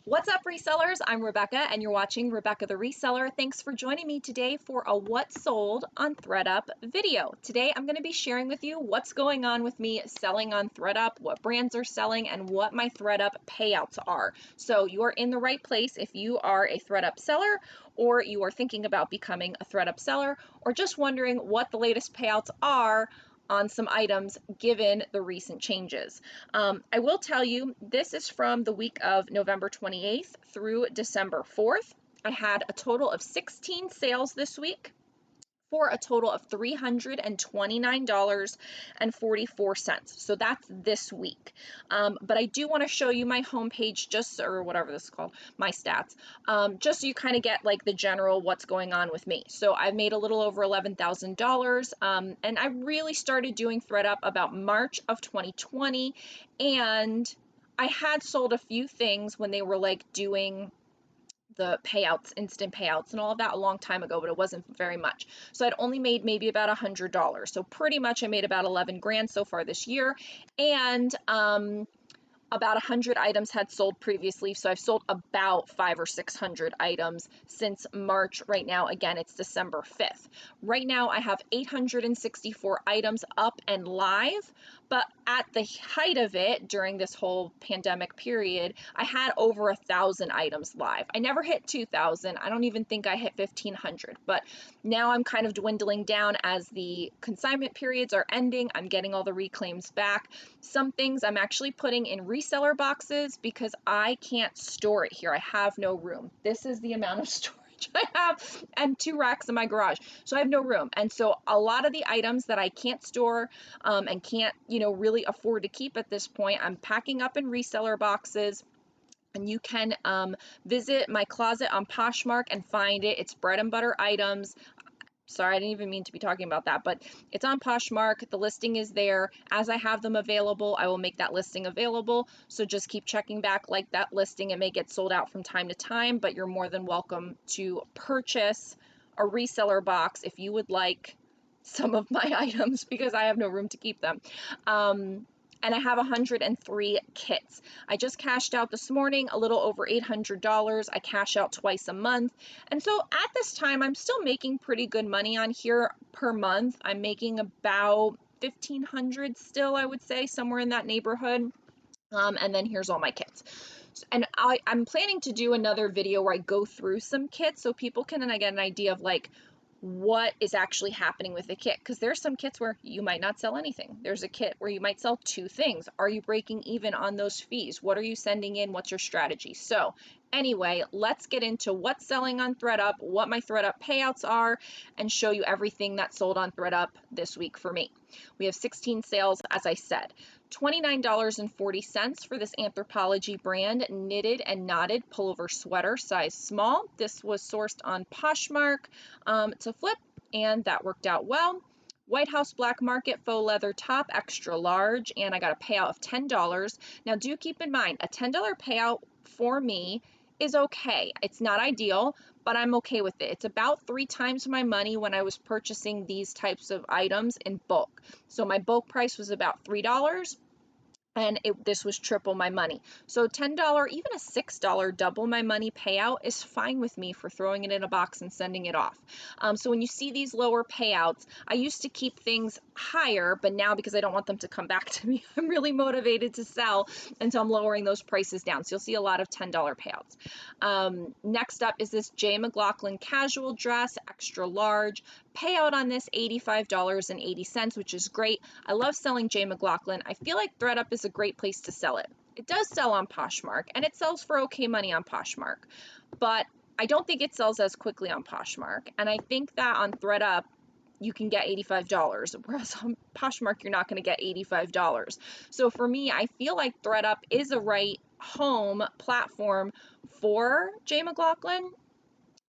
What's up, resellers? I'm Rebecca, and you're watching Rebecca the Reseller. Thanks for joining me today for a What Sold on THREDUP video. Today, I'm going to be sharing with you what's going on with me selling on THREDUP, what brands are selling, and what my THREDUP payouts are. So you're in the right place if you are a THREDUP seller, or you are thinking about becoming a THREDUP seller, or just wondering what the latest payouts are on some items given the recent changes. I will tell you, this is from the week of November 28th through December 4th. I had a total of 16 sales this week for a total of $329.44. So that's this week. But I do want to show you my homepage, or whatever this is called, my stats, just so you kind of get like the general what's going on with me. So I've made a little over $11,000, and I really started doing THREDUP about March of 2020, and I had sold a few things when they were like doing the payouts, instant payouts and all of that a long time ago, but it wasn't very much. So I'd only made maybe about $100. So pretty much I made about 11 grand so far this year. And about 100 items had sold previously, so I've sold about 500 or 600 items since March. Right now, again, it's December 5th. Right now, I have 864 items up and live, but at the height of it, during this whole pandemic period, I had over 1,000 items live. I never hit 2,000. I don't even think I hit 1,500, but now I'm kind of dwindling down as the consignment periods are ending. I'm getting all the reclaims back. Some things I'm actually putting in reseller boxes because I can't store it here. I have no room. This is the amount of storage I have and 2 racks in my garage. So I have no room. And so a lot of the items that I can't store and can't, really afford to keep at this point, I'm packing up in reseller boxes. And you can visit my closet on Poshmark and find it. It's bread and butter items. Sorry, I didn't even mean to be talking about that, but it's on Poshmark. The listing is there. As I have them available, I will make that listing available. So just keep checking back like that listing. It may get sold out from time to time, but you're more than welcome to purchase a reseller box if you would like some of my items because I have no room to keep them. And I have 103 kits. I just cashed out this morning a little over $800. I cash out twice a month. And so at this time, I'm still making pretty good money on here per month. I'm making about 1,500 still, I would say, somewhere in that neighborhood. And then here's all my kits. And I'm planning to do another video where I go through some kits so people can get an idea of like what is actually happening with the kit, because there's some kits where you might not sell anything. There's a kit where you might sell 2 things. Are you breaking even on those fees? What are you sending in? What's your strategy? So anyway, let's get into what's selling on THREDUP, what my THREDUP payouts are, and show you everything that sold on THREDUP this week for me. We have 16 sales, as I said. $29.40 for this Anthropologie brand knitted and knotted pullover sweater, size small. This was sourced on Poshmark to flip, and that worked out well. White House Black Market faux leather top, extra large, and I got a payout of $10. Now do keep in mind, a $10 payout for me is okay. It's not ideal, but I'm okay with it. It's about 3 times my money when I was purchasing these types of items in bulk. So my bulk price was about $3. And this was triple my money. So $10, even a $6 double my money payout is fine with me for throwing it in a box and sending it off. So when you see these lower payouts, I used to keep things higher, but now because I don't want them to come back to me, I'm really motivated to sell, and so I'm lowering those prices down. So you'll see a lot of $10 payouts. Next up is this J. McLaughlin casual dress, extra large. Payout on this $85.80, which is great. I love selling J. McLaughlin. I feel like THREDUP is a great place to sell it. It does sell on Poshmark, and it sells for okay money on Poshmark, but I don't think it sells as quickly on Poshmark, and I think that on THREDUP you can get $85, whereas on Poshmark you're not going to get $85. So for me, I feel like THREDUP is a right home platform for J. McLaughlin.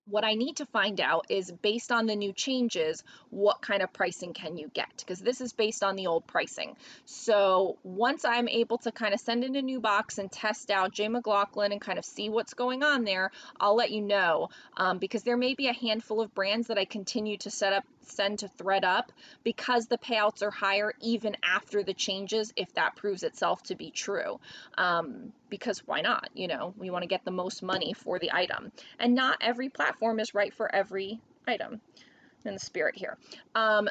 What I need to find out is, based on the new changes, what kind of pricing can you get? Because this is based on the old pricing. So once I'm able to kind of send in a new box and test out J. McLaughlin and kind of see what's going on there, I'll let you know, because there may be a handful of brands that I continue to set up send to THREDUP because the payouts are higher even after the changes, if that proves itself to be true. Because why not? You know, we want to get the most money for the item. And not every platform is right for every item. In the spirit here.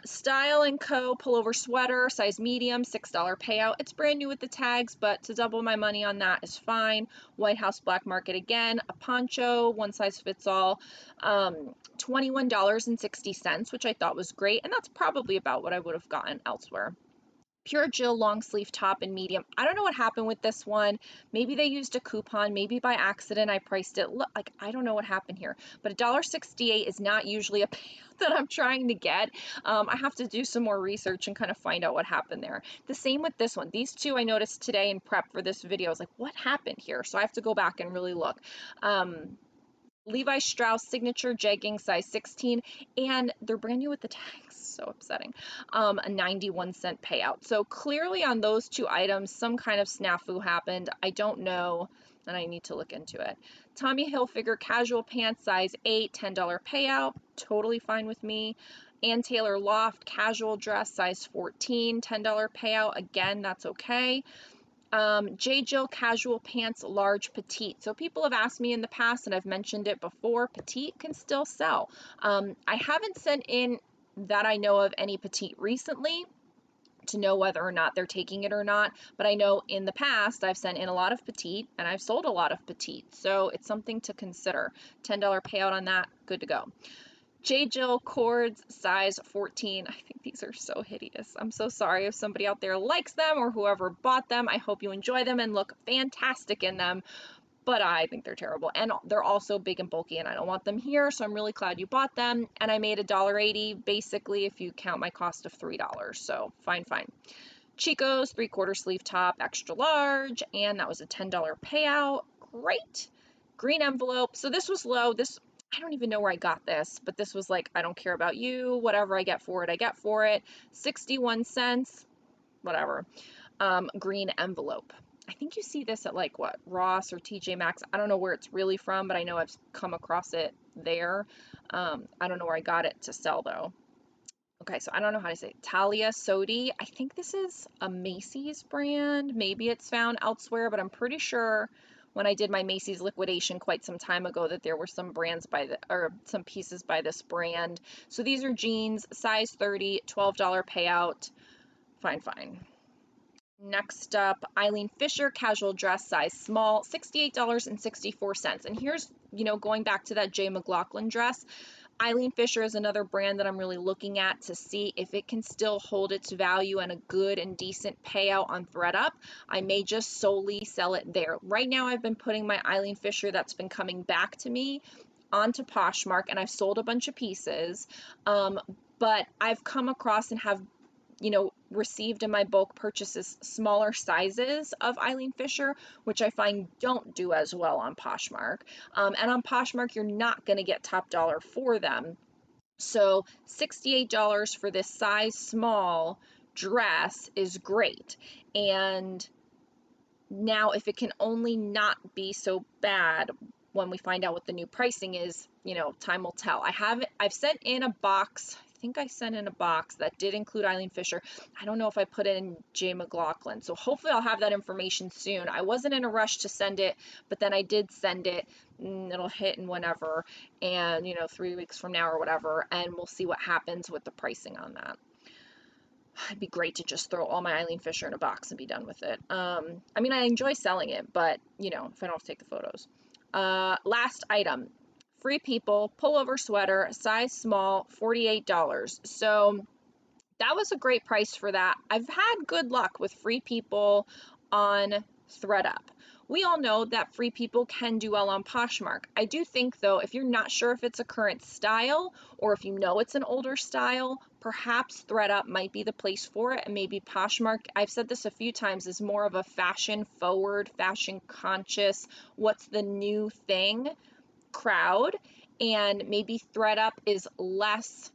Style & Co. pullover sweater, size medium, $6 payout. It's brand new with the tags, but to double my money on that is fine. White House Black Market again. A poncho, one size fits all. $21.60, which I thought was great, and that's probably about what I would have gotten elsewhere. Pure Jill long sleeve top in medium. I don't know what happened with this one. Maybe they used a coupon. Maybe by accident I priced it. Look, like, I don't know what happened here. But $1.68 is not usually a payout that I'm trying to get. I have to do some more research and kind of find out what happened there. The same with this one. These two I noticed today in prep for this video. I was like, what happened here? So I have to go back and really look. Levi Strauss signature jegging, size 16, and they're brand new with the tags. So upsetting. A 91-cent payout. So clearly on those two items, some kind of snafu happened. I don't know, and I need to look into it. Tommy Hilfiger casual pants, size 8, $10 payout. Totally fine with me. Ann Taylor Loft casual dress, size 14, $10 payout. Again, that's okay. J. Jill casual pants, large petite. So people have asked me in the past, and I've mentioned it before, petite can still sell. I haven't sent in that I know of any petite recently to know whether or not they're taking it or not, but I know in the past I've sent in a lot of petite and I've sold a lot of petite, so it's something to consider. $10 payout on that, good to go. J. Jill cords, size 14. I think these are so hideous. I'm so sorry if somebody out there likes them or whoever bought them. I hope you enjoy them and look fantastic in them, but I think they're terrible. And they're also big and bulky and I don't want them here, so I'm really glad you bought them. And I made $1.80 basically if you count my cost of $3, so fine. Chico's 3/4 sleeve top, extra large, and that was a $10 payout. Great. Green envelope. So this was low. I don't even know where I got this, but this was like, I don't care about you. Whatever I get for it, I get for it. 61 cents, whatever. Green envelope. I think you see this at like what, Ross or TJ Maxx. I don't know where it's really from, but I know I've come across it there. I don't know where I got it to sell though. Okay, so I don't know how to say it. Talia Sodi. I think this is a Macy's brand. Maybe it's found elsewhere, but I'm pretty sure when I did my Macy's liquidation quite some time ago that there were some brands or some pieces by this brand. So these are jeans, size 30, $12 payout. Fine. Next up, Eileen Fisher casual dress, size small, $68.64. And here's, going back to that J. McLaughlin dress. Eileen Fisher is another brand that I'm really looking at to see if it can still hold its value and a good and decent payout on THREDUP. I may just solely sell it there. Right now I've been putting my Eileen Fisher that's been coming back to me onto Poshmark, and I've sold a bunch of pieces, but I've come across and have received in my bulk purchases smaller sizes of Eileen Fisher, which I find don't do as well on Poshmark. And on Poshmark, you're not going to get top dollar for them. So $68 for this size small dress is great. And now if it can only not be so bad when we find out what the new pricing is, time will tell. I've sent in a box. I think I sent in a box that did include Eileen Fisher. I don't know if I put it in J. McLaughlin, so hopefully I'll have that information soon. I wasn't in a rush to send it, but then I did send it. It'll hit in whenever, and 3 weeks from now or whatever, and we'll see what happens with the pricing on that. It'd be great to just throw all my Eileen Fisher in a box and be done with it. I enjoy selling it, but if I don't have to take the photos. Last item. Free People pullover sweater, size small, $48. So that was a great price for that. I've had good luck with Free People on THREDUP. We all know that Free People can do well on Poshmark. I do think though, if you're not sure if it's a current style or if you know it's an older style, perhaps THREDUP might be the place for it, and maybe Poshmark, I've said this a few times, is more of a fashion forward, fashion conscious, what's the new thing crowd, and maybe THREDUP is less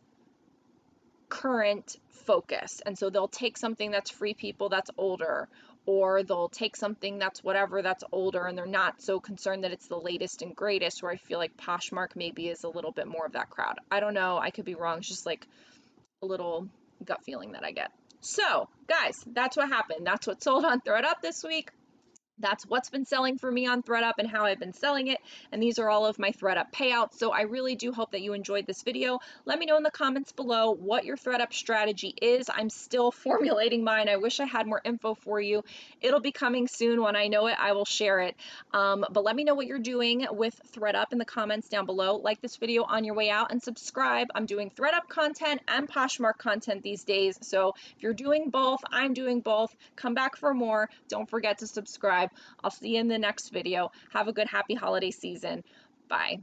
current focus, and so they'll take something that's Free People that's older, or they'll take something that's whatever that's older, and they're not so concerned that it's the latest and greatest, where I feel like Poshmark maybe is a little bit more of that crowd. I don't know, I could be wrong. It's just like a little gut feeling that I get. So guys, that's what happened. That's what sold on ThreadUp this week. That's what's been selling for me on ThreadUp and how I've been selling it. And these are all of my ThreadUp payouts. So I really do hope that you enjoyed this video. Let me know in the comments below what your ThreadUp strategy is. I'm still formulating mine. I wish I had more info for you. It'll be coming soon. When I know it, I will share it. But let me know what you're doing with ThreadUp in the comments down below. Like this video on your way out and subscribe. I'm doing ThreadUp content and Poshmark content these days. So if you're doing both, I'm doing both. Come back for more. Don't forget to subscribe. I'll see you in the next video. Have a good, happy holiday season. Bye.